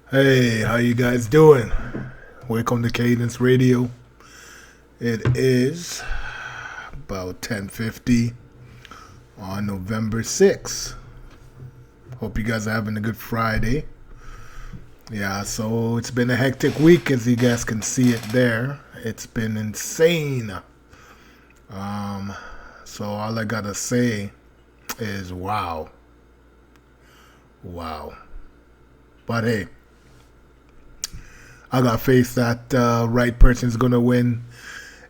Hey, how you guys doing? Welcome to Cadence Radio. It is about 10:50 on November 6th. Hope you guys are having a good Friday. Yeah, so it's been a hectic week as you guys can see it there. It's been insane. Um, so all I gotta say is wow. Wow. But hey, I got faith that right person's gonna win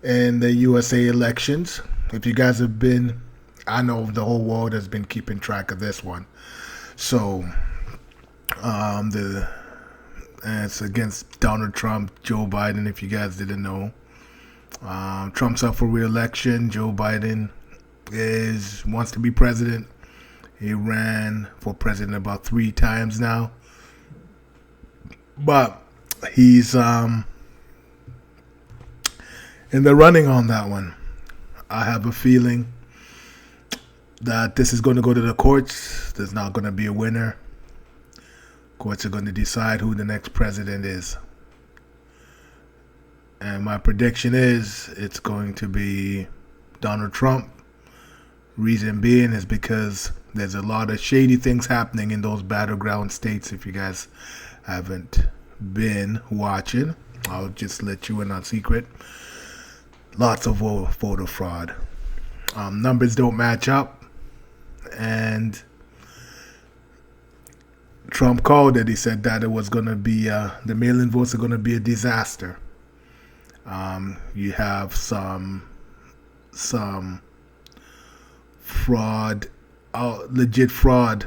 in the USA elections. If you guys have been, I know the whole world has been keeping track of this one. So, the it's against Donald Trump, Joe Biden. If you guys didn't know, Trump's up for re-election. Joe Biden is wants to be president. He ran for president about 3 times now, but he's in the running on that one. I have a feeling that this is going to go to the courts. There's not going to be a winner. Courts are going to decide who the next president is. And my prediction is it's going to be Donald Trump. Reason being is because there's a lot of shady things happening in those battleground states. If you guys haven't been watching, I'll just let you in on secret. Lots of voter fraud. Numbers don't match up. And Trump called it. He said that it was going to be, the mail-in votes are going to be a disaster. You have some fraud, legit fraud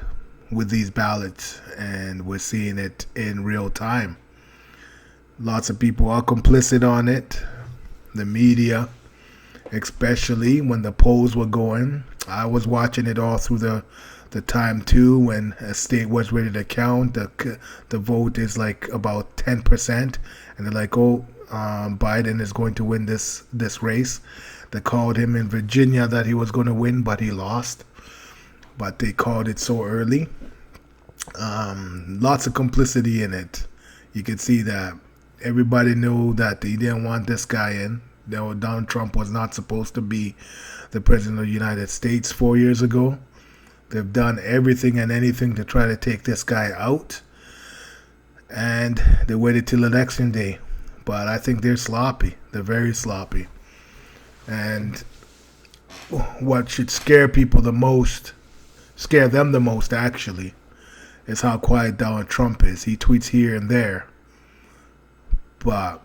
with these ballots, and we're seeing it in real time. Lots of people are complicit on it. The media, especially when the polls were going. I was watching it all through the time too. When a state was ready to count, the vote is like about 10%, and they're like, "Oh, Biden is going to win this race." They called him in Virginia that he was going to win, but he lost. But they called it so early. Lots of complicity in it. You could see that everybody knew that they didn't want this guy in. Donald Trump was not supposed to be the president of the United States 4 years ago. They've done everything and anything to try to take this guy out. And they waited till election day. But I think they're sloppy. They're very sloppy. And what should scare them the most actually, is how quiet Donald Trump is. He tweets here and there, but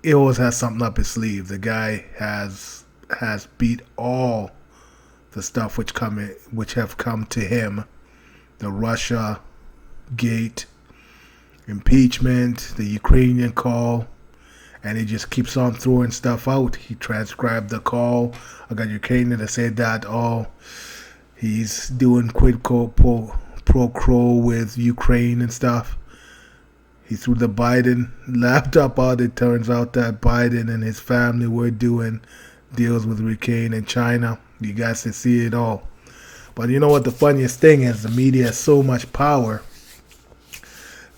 he always has something up his sleeve. The guy has beat all the stuff which have come to him, the Russia gate, impeachment, the Ukrainian call. And he just keeps on throwing stuff out. He transcribed the call. I got Ukrainian that said that, he's doing quid pro quo with Ukraine and stuff. He threw the Biden laptop out. It turns out that Biden and his family were doing deals with Ukraine and China. You guys can see it all. But you know what the funniest thing is? The media has so much power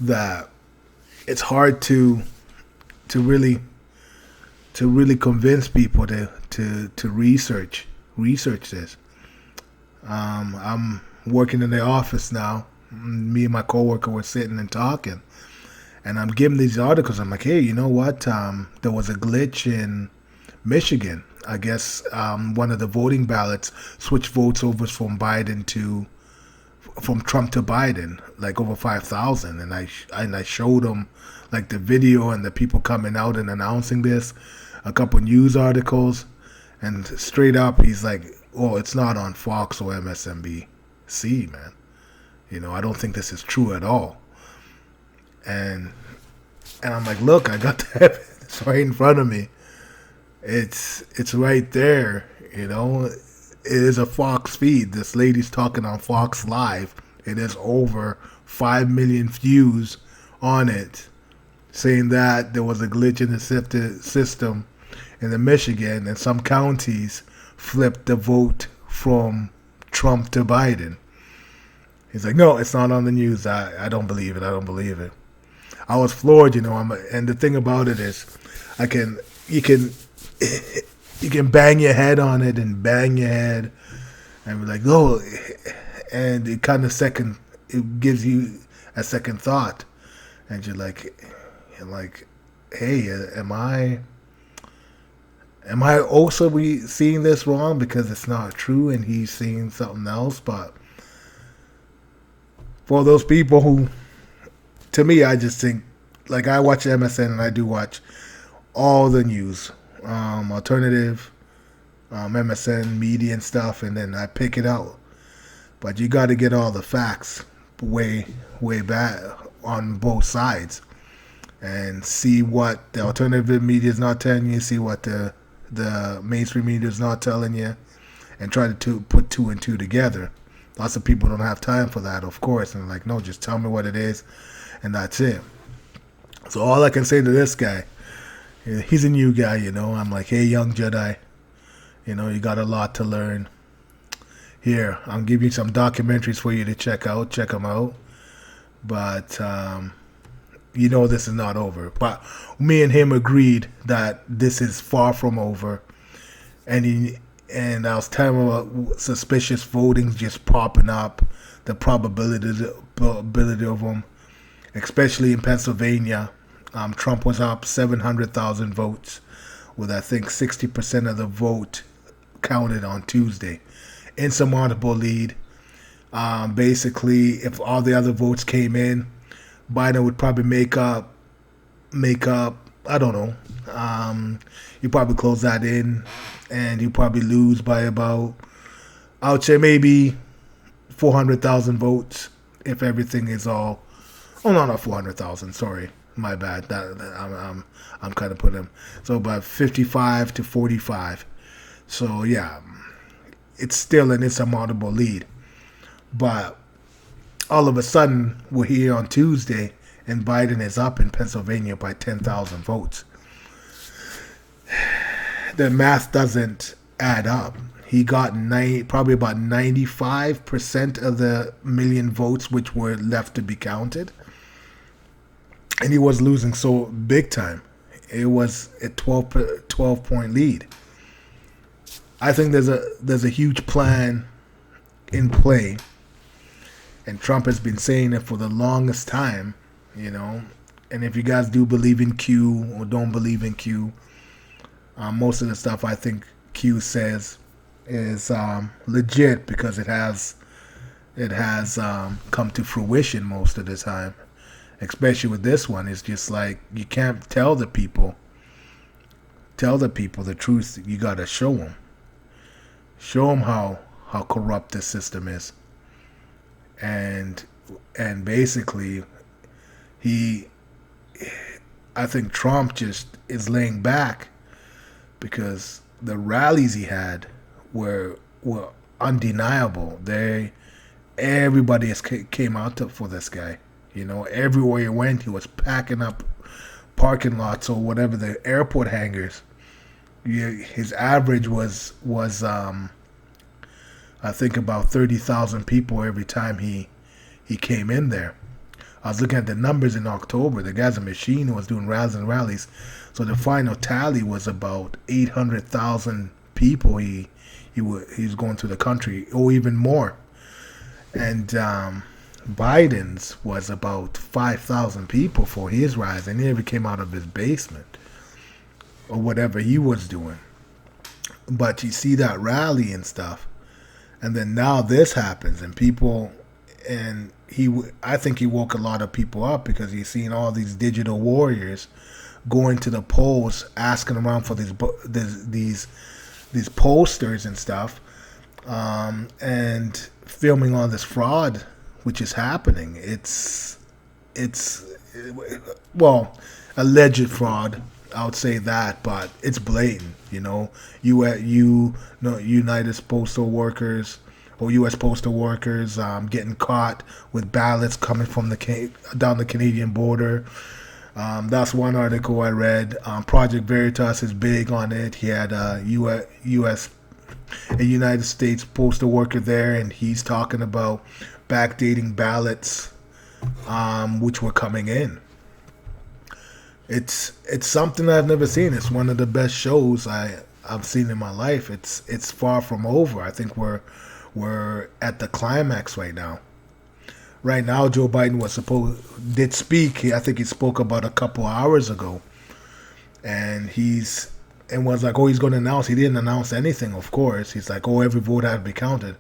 that it's hard to really convince people to research this. I'm working in the office now. Me and my coworker were sitting and talking, and I'm giving these articles. I'm like, hey, you know what? There was a glitch in Michigan. I guess one of the voting ballots switched votes over from Trump to Biden, like over 5,000, and I showed them like the video and the people coming out and announcing this, a couple news articles, and straight up he's like, "Oh, it's not on Fox or MSNBC, man. I don't think this is true at all." And I'm like, "Look, I got the evidence right in front of me. It's right there. It is a Fox feed. This lady's talking on Fox Live. It has over 5 million views on it, saying that there was a glitch in the system in the Michigan, and some counties flipped the vote from Trump to Biden. He's like, no, it's not on the news. I don't believe it. I don't believe it. I was floored, and the thing about it is, you can you can bang your head on it and bang your head and be like, oh, and it kind of it gives you a second thought, and you're like, hey, am I also seeing this wrong because it's not true and he's seeing something else? But for those people who, to me, I just think, like, I watch MSN and I do watch all the news, alternative, MSN, media and stuff, and then I pick it out. But you got to get all the facts way back on both sides and see what the alternative media is not telling you, see what the mainstream media is not telling you, and try to put two and two together. Lots of people don't have time for that, of course, and like, no, just tell me what it is, and that's it. So all I can say to this guy, he's a new guy, I'm like, hey, young Jedi, you got a lot to learn. Here, I'll give you some documentaries for you to check them out. But, this is not over. But me and him agreed that this is far from over. And I was telling him about suspicious voting just popping up, the probability of them, especially in Pennsylvania. Trump was up 700,000 votes, with I think 60% of the vote counted on Tuesday. Insurmountable lead. Basically, if all the other votes came in, Biden would probably make up. I don't know. You probably close that in, and you probably lose by about, I would say maybe 400,000 votes if everything is all. Oh no, not 400,000. Sorry, my bad. I'm kind of putting him. So about 55 to 45. So yeah, it's still an insurmountable lead. But all of a sudden, we're here on Tuesday, and Biden is up in Pennsylvania by 10,000 votes. The math doesn't add up. He got probably about 95% of the million votes which were left to be counted. And he was losing so big time. It was a 12-point lead. I think there's a huge plan in play, and Trump has been saying it for the longest time, And if you guys do believe in Q or don't believe in Q, most of the stuff I think Q says is legit because it has come to fruition most of the time. Especially with this one, it's just like you can't tell the people the truth. You got to show them how corrupt this system is, and basically I think Trump just is laying back because the rallies he had were undeniable. Everybody came out for this guy. Everywhere he went, he was packing up parking lots or whatever, the airport hangars. His average was I think about 30,000 people every time he came in there. I was looking at the numbers in October. The guy's a machine who was doing rallies. So the final tally was about 800,000 people he was going to the country, or even more. And Biden's was about 5,000 people for his rise, and he never came out of his basement or whatever he was doing. But you see that rally and stuff, and then now this happens, and people, and I think he woke a lot of people up because he's seen all these digital warriors going to the polls, asking around for these posters and stuff, and filming all this fraud which is happening. It's alleged fraud. I would say that, but it's blatant. United Postal Workers or U.S. postal workers getting caught with ballots coming from down the Canadian border. That's one article I read. Project Veritas is big on it. He had a United States postal worker there, and he's talking about backdating ballots, which were coming in. It's something I've never seen. It's one of the best shows I've seen in my life. It's far from over. I think we're at the climax right now. Right now, Joe Biden did speak. I think he spoke about a couple hours ago, and was like, oh, he's going to announce. He didn't announce anything, of course. He's like, oh, every vote had to be counted.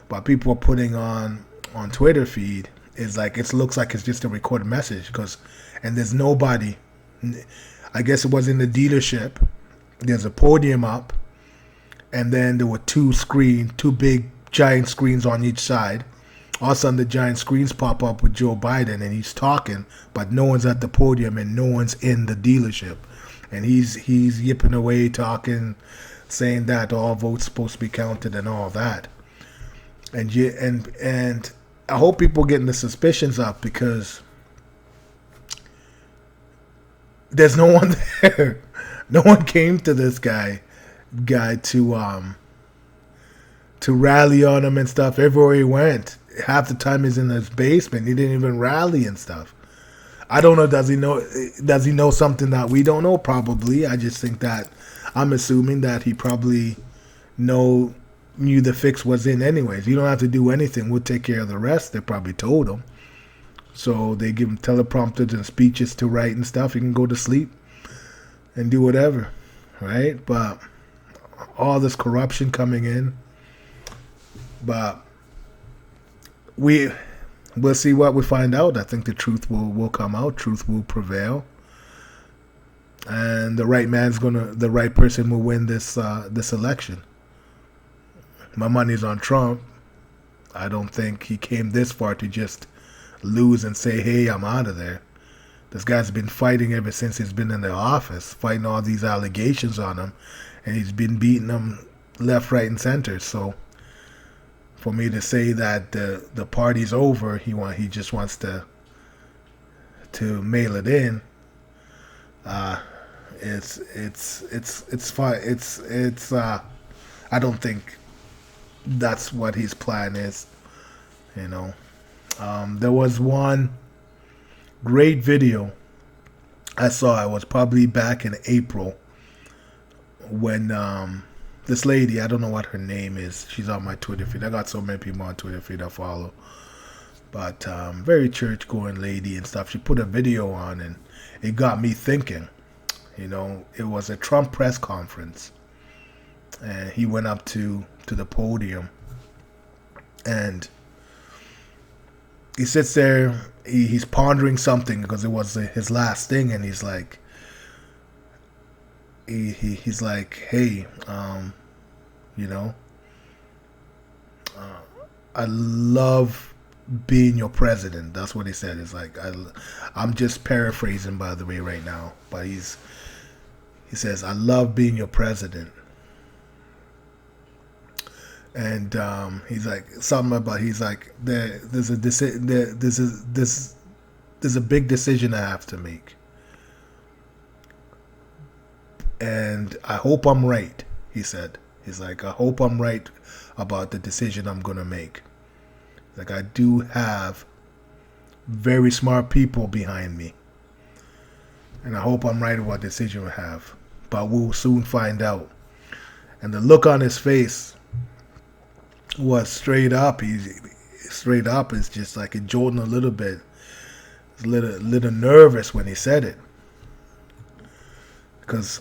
But people are putting on Twitter feed is like it looks like it's just a recorded message and there's nobody. I guess it was in the dealership. There's a podium up, and then there were two big giant screens on each side. All of a sudden, the giant screens pop up with Joe Biden, and he's talking, but no one's at the podium and no one's in the dealership, and he's yipping away, talking, saying that all votes supposed to be counted and all that. And I hope people getting the suspicions up because there's no one there. No one came to this guy to rally on him and stuff. Everywhere he went, half the time he's in his basement. He didn't even rally and stuff. I don't know. Does he know something that we don't know? Probably. I just think that I'm assuming that he probably knew the fix was in anyways. You don't have to do anything. We'll take care of the rest. They probably told him. So they give him teleprompters and speeches to write and stuff. He can go to sleep and do whatever, right? But all this corruption coming in. But we'll see what we find out. I think the truth will come out. Truth will prevail. And the right person will win this election. My money's on Trump. I don't think he came this far to just lose and say, hey, I'm out of there. This guy's been fighting ever since he's been in the office, fighting all these allegations on him, and he's been beating them left, right, and center. So for me to say that the party's over, he just wants to mail it in. It's fine. I don't think that's what his plan is. There was one great video I saw. It was probably back in April when this lady, I don't know what her name is. She's on my Twitter feed. I got so many people on Twitter feed I follow. But very church-going lady and stuff. She put a video on, and it got me thinking. It was a Trump press conference. And he went up to the podium. And he sits there. He's pondering something because it was his last thing. And he's like, he's like, hey, I love being your president. That's what he said. It's like, I'm just paraphrasing, by the way, right now. But he says, I love being your president. And he's like, something about, he's like, there's a big decision I have to make. And I hope I'm right, he said. He's like, I hope I'm right about the decision I'm going to make. Like, I do have very smart people behind me. And I hope I'm right about the decision we have. But we'll soon find out. And the look on his face was straight up. Straight up is just like jolting a little bit. He's a little nervous when he said it. Because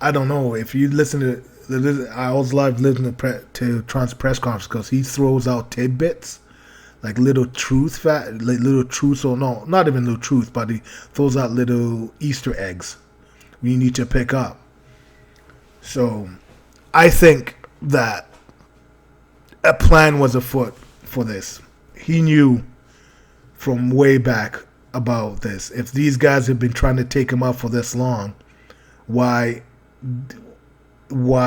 I don't know, if you listen to, I always love listening to Trump's press conference because he throws out tidbits, like little truths, or no, not even little truth, but he throws out little Easter eggs you need to pick up. So I think that a plan was afoot for this. He knew from way back about this. If these guys have been trying to take him out for this long, why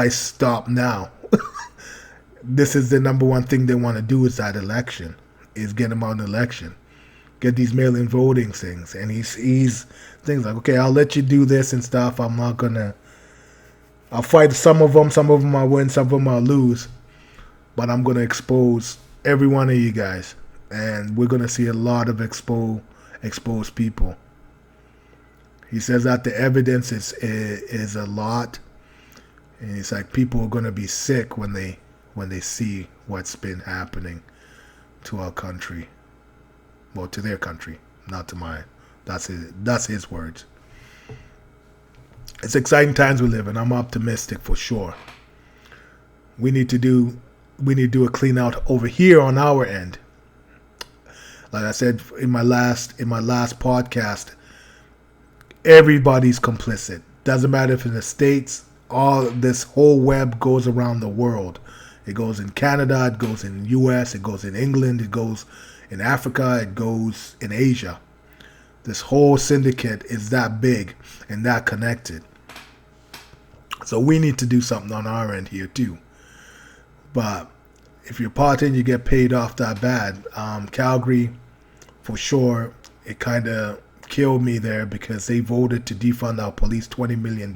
stop now? This is the number one thing they want to do, is that election, is get him out in election, get these mail-in voting things. And he's things like, okay, I'll let you do this and stuff. I'll fight some of them I'll win, some of them I'll lose, but I'm gonna expose every one of you guys. and we're gonna see a lot of exposed people. He says that the evidence is a lot, and he's like people are gonna be sick when they see what's been happening to our country, well, to their country, not to mine. That's his words. It's exciting times we live in. I'm optimistic for sure. We need to do a clean out over here on our end. Like I said in my last podcast, everybody's complicit. Doesn't matter if in the States, all this whole web goes around the world. It goes in Canada, it goes in the US, it goes in England, it goes in Africa, it goes in Asia. This whole syndicate is that big and that connected. So we need to do something on our end here too. But if you're partying, you get paid off that bad. Calgary, for sure, it kind of killed me there because they voted to defund our police $20 million.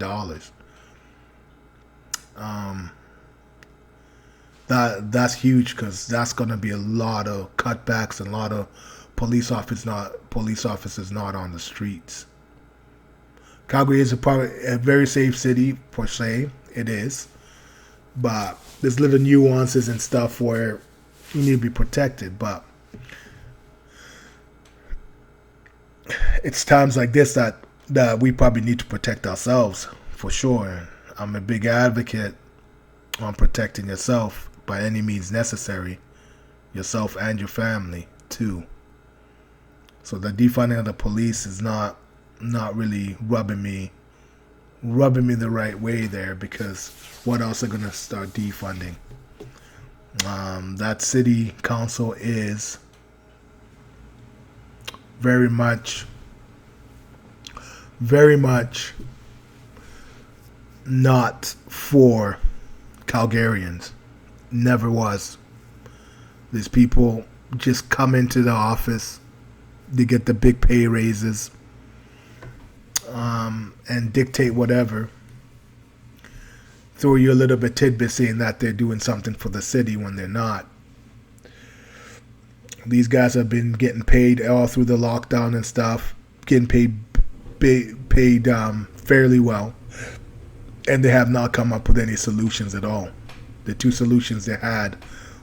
That's huge because that's going to be a lot of cutbacks and a lot of police officers not on the streets. Calgary is a very safe city per se. It is, but there's little nuances and stuff where you need to be protected. But it's times like this that we probably need to protect ourselves for sure. I'm a big advocate on protecting yourself by any means necessary, yourself and your family too. So the defunding of the police is not really rubbing me the right way there, because what else are going to start defunding? That city council is very much not for Calgarians. Never was. These people just come into the office, they get the big pay raises, and dictate whatever. Throw you a little bit tidbit saying that they're doing something for the city when they're not. These guys have been getting paid all through the lockdown and stuff, getting paid fairly well, and they have not come up with any solutions at all. The two solutions they had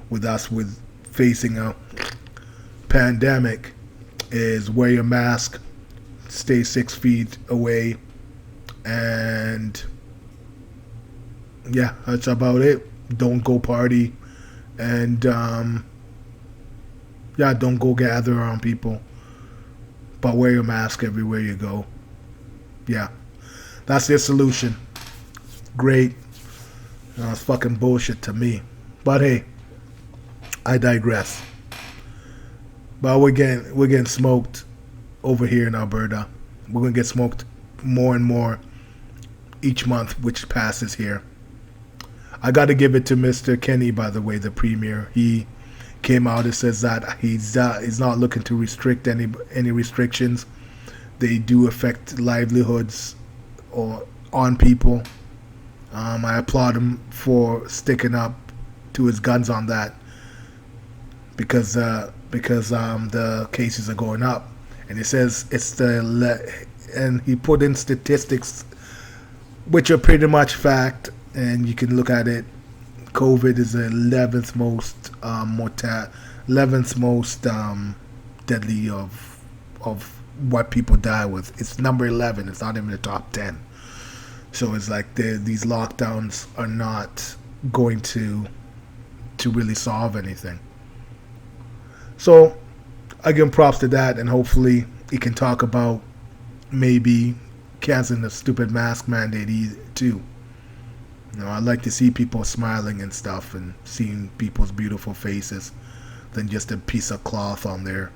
with us with facing a pandemic is wear your mask, stay 6 feet away, and yeah, that's about it. Don't go party, and don't go gather around people, but wear your mask everywhere you go. Yeah, that's their solution. Great. It's fucking bullshit to me. But hey, I digress. But we're getting smoked over here in Alberta. We're gonna get smoked more and more each month which passes here. I got to give it to Mr. Kenney, by the way, the premier. He came out and says that he's not looking to restrict any restrictions. They do affect livelihoods or on people. I applaud him for sticking up to his guns on that, because the cases are going up, and he says and he put in statistics which are pretty much fact, and you can look at it. COVID is the 11th most deadly of what people die with. It's number 11. It's not even the top 10. So it's like these lockdowns are not going to really solve anything. So I give him props to that, and hopefully he can talk about maybe canceling the stupid mask mandate too. You know, I like to see people smiling and stuff, and seeing people's beautiful faces, than just a piece of cloth on their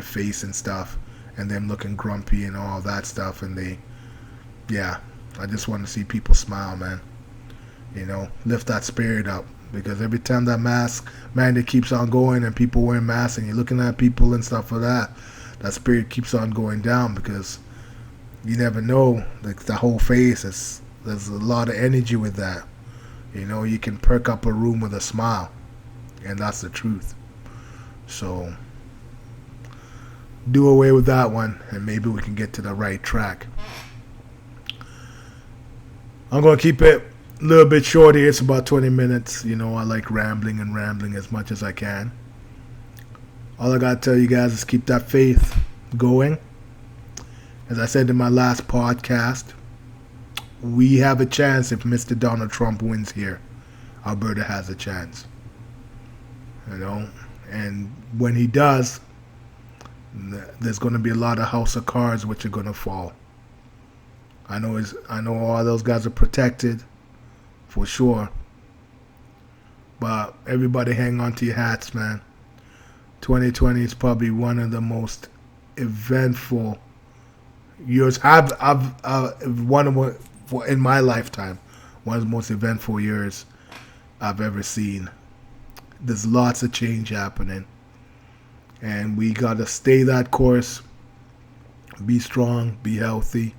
face and stuff, and them looking grumpy and all that stuff. And I just want to see people smile, man. You know, lift that spirit up, because every time that mask mandate keeps on going and people wearing masks and you're looking at people and stuff like that spirit keeps on going down, because you never know, like the whole face there's a lot of energy with that. You know, you can perk up a room with a smile, and that's the truth. So do away with that one, and maybe we can get to the right track. I'm going to keep it a little bit short here. It's about 20 minutes. You know, I like rambling as much as I can. All I got to tell you guys is keep that faith going. As I said in my last podcast, we have a chance if Mr. Donald Trump wins here. Alberta has a chance. You know, and when he does, there's going to be a lot of house of cards which are going to fall. I know all those guys are protected, for sure. But everybody hang on to your hats, man. 2020 is probably one of the most eventful years. In my lifetime, one of the most eventful years I've ever seen. There's lots of change happening, and we gotta stay that course. Be strong, be healthy.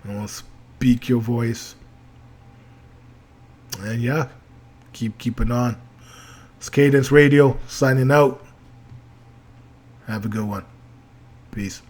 You know, speak your voice, and yeah, keep it on. It's Cadence Radio signing out. Have a good one. Peace.